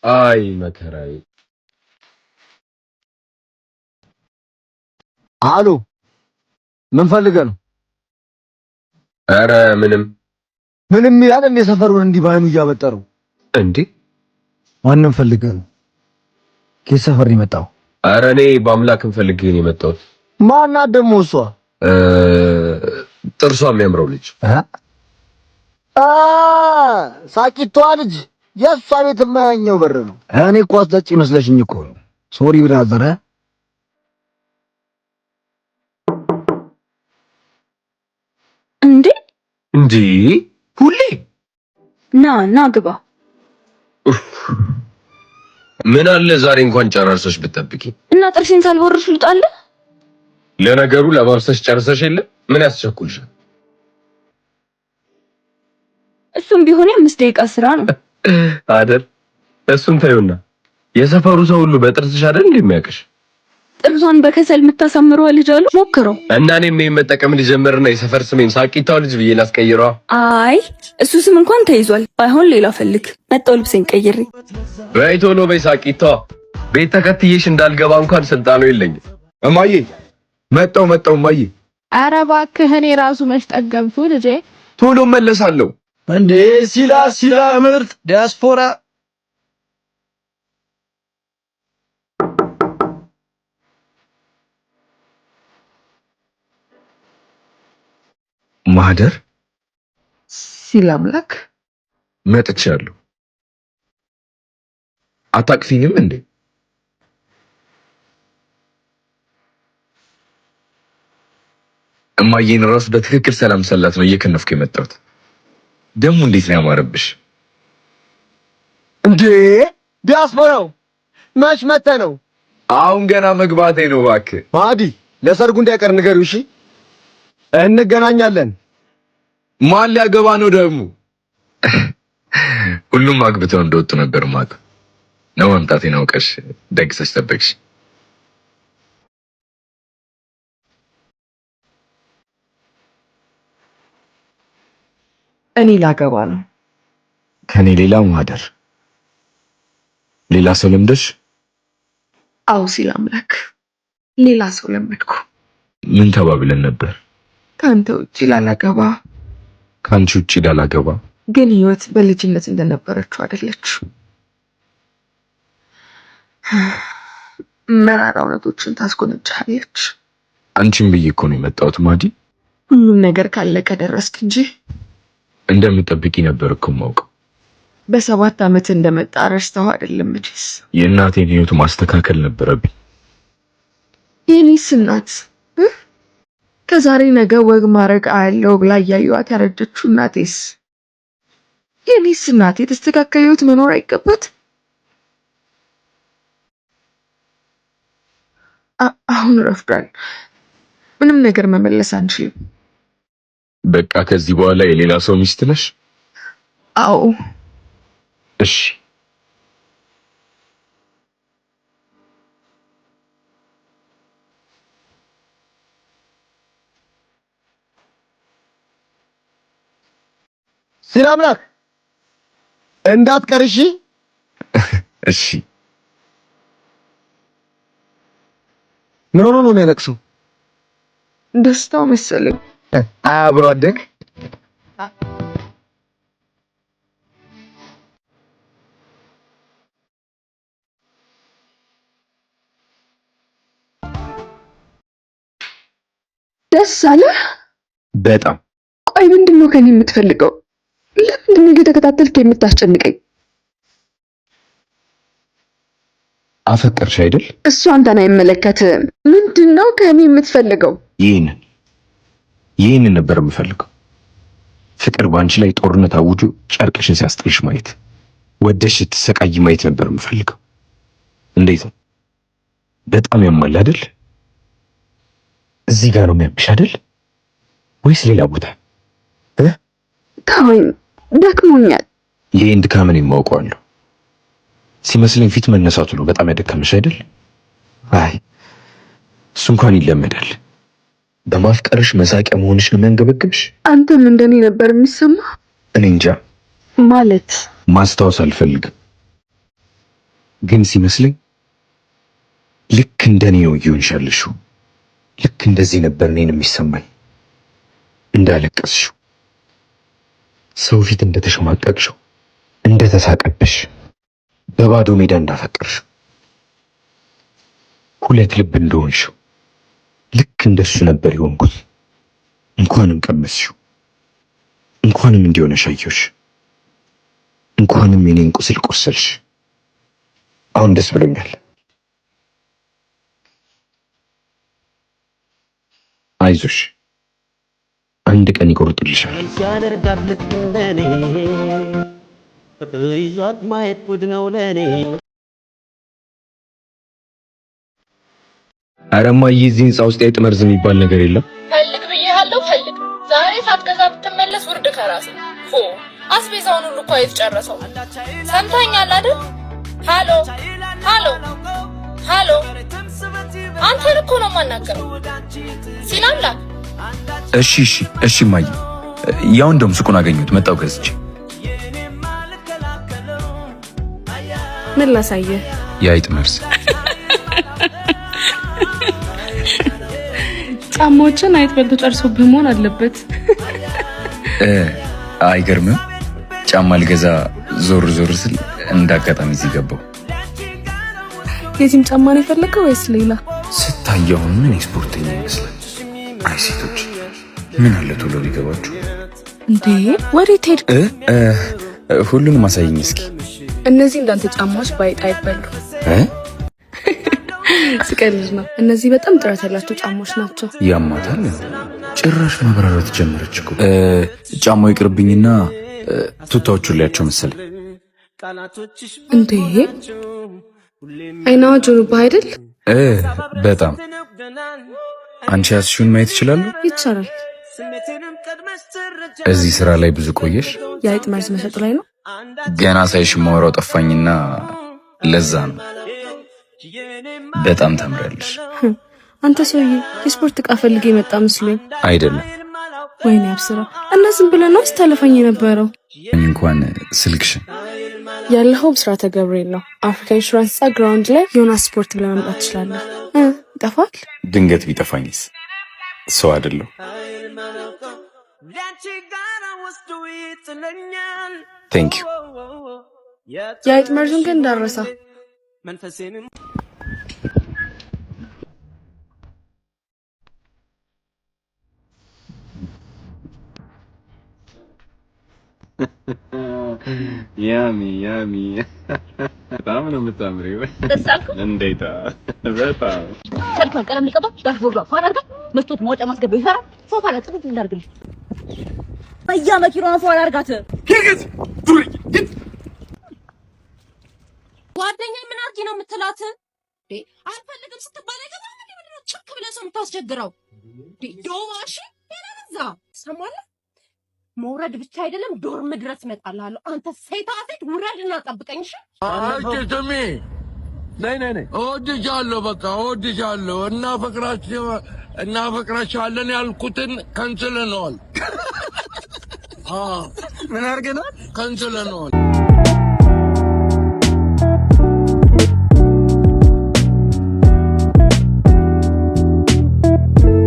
አይ መከራዬ። አሎ ምን ፈልገህ ነው? ኧረ ምንም ይላል እንደ ሰፈሩን እንዲህ ባይኑ እያበጠረው እንዴ? ማንም ፈልገህ ነው? ከየት ሰፈር ነው የመጣው? ኧረ እኔ በአምላክም ፈልጌ ነው የመጣሁት። ማናት ደግሞ እሷ? ጥርሷ የሚያምረው ልጅ ሳቂቷ ልጅ የእሷ ቤት የማያኘው በር ነው። እኔ እኮ አስጠጪ መስለሽኝ እኮ ነው። ሶሪ ብራዘር። እንዴ ሁሌ ና ግባ። ምን አለ ዛሬ እንኳን ጨራርሰሽ ብትጠብቂ እና ጥርሴን ሳልቦርሽ ልውጣለ። ለነገሩ ለባብሰሽ ጨርሰሽ የለ ምን ያስቸኩልሻል? እሱም ቢሆን 5 ደቂቃ ስራ ነው አይደል? እሱን ታዩና የሰፈሩ ሰው ሁሉ በጥርስሽ አይደል እንደሚያውቅሽ። ጥርሷን በከሰል የምታሳምረው ልጅ አሉ ሞክረው እና እኔም መጠቀም ልጀምርና የሰፈር ስሜን ሳቂታው ልጅ ብዬ ላስቀይረዋ። አይ እሱ ስም እንኳን ተይዟል። ባይሆን ሌላ ፈልግ። መጣው ልብሴን ቀይሬ በይ ቶሎ በይ ሳቂታው። ቤት ተከትዬሽ እንዳልገባ እንኳን ስልጣኑ የለኝም። እማዬ መጣው እማዬ። ኧረ እባክህ እኔ ራሱ መች ጠገብኩ ልጄ። ቶሎ መለሳለሁ እንዴ ሲላ ምርጥ ዲያስፖራ ማህደር ሲል አምላክ መጥቻለሁ። አታቅፊኝም እንዴ? እማዬን ራሱ በትክክል ሰላም ሰላት ነው እየከነፍኩ የመጣሁት። ደግሞ እንዴት ነው ያማረብሽ! እንዴ ዲያስፖራው መች መተህ ነው? አሁን ገና መግባቴ ነው። እባክህ ማዲ ለሰርጉ እንዳይቀር ንገሪው እሺ። እንገናኛለን። ማን ሊያገባ ነው ደግሞ? ሁሉም አግብተው እንደወጡ ነበር ማለት ነው። መምጣቴን አውቀሽ ደግሰሽ ጠበቅሽ። እኔ ላገባ ነው። ከኔ ሌላ ማህደር ሌላ ሰው ለምደሽ? አው ሲል አምላክ ሌላ ሰው ለመድኩ። ምን ተባብለን ነበር? ካንተ ውጪ ላላገባ። ካንቺ ውጪ ላላገባ። ግን ህይወት በልጅነት እንደነበረችው አይደለች። መራራ እውነቶችን ታስቆነጫለች። አንቺም ብዬ እኮ ነው የመጣሁት ማዲ። ሁሉም ነገር ካለቀ ደረስክ እንጂ እንደምጠብቂ ነበር እኮ የማውቀው። በ7 ዓመት እንደመጣ ረስተው አይደለም መቼስ። የእናቴን ህይወት ማስተካከል ነበረብኝ። የኔስ እናት ከዛሬ ነገ ወግ ማድረግ አያለው ብላ እያዩዋት ያረጀችው እናቴስ? የኔስ እናቴ የተስተካከለ ህይወት መኖር አይገባት? አሁን ረፍዷል። ምንም ነገር መመለስ አንችልም። በቃ ከዚህ በኋላ የሌላ ሰው ሚስት ነሽ? አዎ። እሺ ሲል አምላክ እንዳትቀር እሺ። እሺ ምን ሆኖ ነው የሚያለቅሰው? ደስታው መሰለኝ። አብሮ አደግ ደስ አለ በጣም። ቆይ ምንድነው ከኔ የምትፈልገው? ለምንድነው እየተከታተልክ የምታስጨንቀኝ? አፈቀርሽ አይደል? እሱ አንተን አይመለከትም። ምንድነው ከኔ የምትፈልገው? ይህንን ነበር የምፈልገው። ፍቅር ባንቺ ላይ ጦርነት አውጆ ጨርቅሽን ሲያስጥልሽ ማየት፣ ወደሽ ስትሰቃይ ማየት ነበር የምፈልገው። እንዴት ነው? በጣም ያማል አይደል? እዚህ ጋር ነው የሚያምሽ አይደል? ወይስ ሌላ ቦታ? ተወኝ፣ ደክሞኛል። ይሄን ድካምን የማውቀዋለሁ። ሲመስለኝ ፊት መነሳቱ ነው በጣም ያደከመሽ አይደል? አይ እሱ እንኳን ይለመዳል። በማፍቀርሽ መሳቂያ መሆንሽ ነው የሚያንገበግብሽ። አንተም እንደኔ ነበር የሚሰማ? እኔ እንጃ ማለት ማስታወስ አልፈልግም፣ ግን ሲመስለኝ ልክ እንደኔ ነው እየሆንሻለሽው። ልክ እንደዚህ ነበር እኔን የሚሰማኝ። እንዳለቀስሽው፣ ሰው ፊት እንደተሸማቀቅሽው፣ እንደተሳቀብሽ፣ በባዶ ሜዳ እንዳፈቀርሽው፣ ሁለት ልብ እንደሆንሽው ልክ እንደሱ ነበር የሆንኩት። እንኳንም ቀመስሽው፣ እንኳንም እንዲሆነሽ አየሁሽ፣ እንኳንም የኔን ቁስል ቆሰልሽ። አሁን ደስ ብሎኛል። አይዞሽ፣ አንድ ቀን ይቆርጥልሻል። ይዟት ማየት ቡድ ነው ለኔ። ኧረ እማዬ፣ እዚህ ህንፃ ውስጥ አይጥ መርዝ የሚባል ነገር የለም። ፈልግ ብዬሃለሁ፣ ፈልግ። ዛሬ ሳትገዛ ብትመለስ ውርድ ከራሴ። አስቤዛውን ሁሉ እኮ የተጨረሰው ሰምተኛል አይደል? ሃሎ ሃሎ ሃሎ፣ አንተን እኮ ነው የማናገረው። ሲናምላ እሺ እሺ እሺ እማዬ፣ ያው እንደውም ሱቁን አገኘሁት፣ መጣሁ ገዝቼ። ምን ላሳየህ? የአይጥ መርዝ። ጫማዎችን አይጥ በልቶ ጨርሶብህ መሆን አለበት። አይገርምም? ጫማ ልገዛ ዞር ዞር ስል እንዳጋጣሚ እዚህ ገባሁ። የዚህም ጫማ ነው የፈለከው ወይስ ሌላ? ስታየው ምን ስፖርተኛ ይመስላል። አይ ሴቶች ምን አለ ቶሎ ቢገባችሁ። እንዴ ወዴት ሄድክ? ሁሉንም አሳይኝ እስኪ። እነዚህ እንዳንተ ጫማዎች ባይጥ አይበሉ። ስቀልድ ነው። እነዚህ በጣም ጥራት ያላቸው ጫማዎች ናቸው። ያማታል። ጭራሽ ማብራራት ጀመረች እኮ። ጫማው ይቅርብኝና ቱታዎቹን ላያቸው መሰለኝ። እንዴ አይናዎች ሆኑብህ አይደል? በጣም አንቺ ያዝሽውን ማየት ይችላሉ? ይቻላል። እዚህ ስራ ላይ ብዙ ቆየሽ? የአይጥ መርዝ መሸጥ ላይ ነው። ገና ሳይሽ ማወራው ጠፋኝና ለዛ ነው። በጣም ታምራለሽ። አንተ ሰውዬ የስፖርት ዕቃ ፈልጌ የመጣ መስሎኝ። አይደለም። ወይኔ አብስራ፣ እና ዝም ብለህ ነው ስታለፈኝ የነበረው? እንኳን ስልክሽን ያለኸው ብስራተ ገብርኤል ነው። አፍሪካ ኢንሹራንስ ግራውንድ ላይ ዮናስ ስፖርት ብለህ መምጣት ትችላለህ። ይጠፋል? ድንገት ቢጠፋኝስ? ሰው አይደለሁ። ቴንክ ዩ። የአይጥ መርዙን ግን እንዳረሳ። ያሚ ያሚ በጣም ነው የምታምሪው። እንዴታ በጣም ሰርቷል። ቀለም ሊቀባ ዳሽቦርዷ ፋን አድርጋ መስቶት ማውጫ ማስገባ ይሰራል። ሶፋ ላይ ጥብቅ እንዳርግልኝ በያ መኪናዋ ፋን አድርጋት። ጓደኛዬ ምን አድርጊ ነው የምትላት? አልፈልግም ስትባል አይገባም። ምንድነው ቸክ ብለህ ሰው የምታስቸግረው? ዶማሽ ያለዛ ሰማለ መውረድ ብቻ አይደለም ዶርም ድረስ እመጣልሃለሁ። አንተ ሴታ ሴት ውረድና ጠብቀኝ። እሺ አንቺ ስሚ፣ ነይ እወድሻለሁ፣ በቃ እወድሻለሁ። እናፈቅራችኋለን ያልኩትን ከንስለነዋል። ምን አድርገናል? ከንስለነዋል።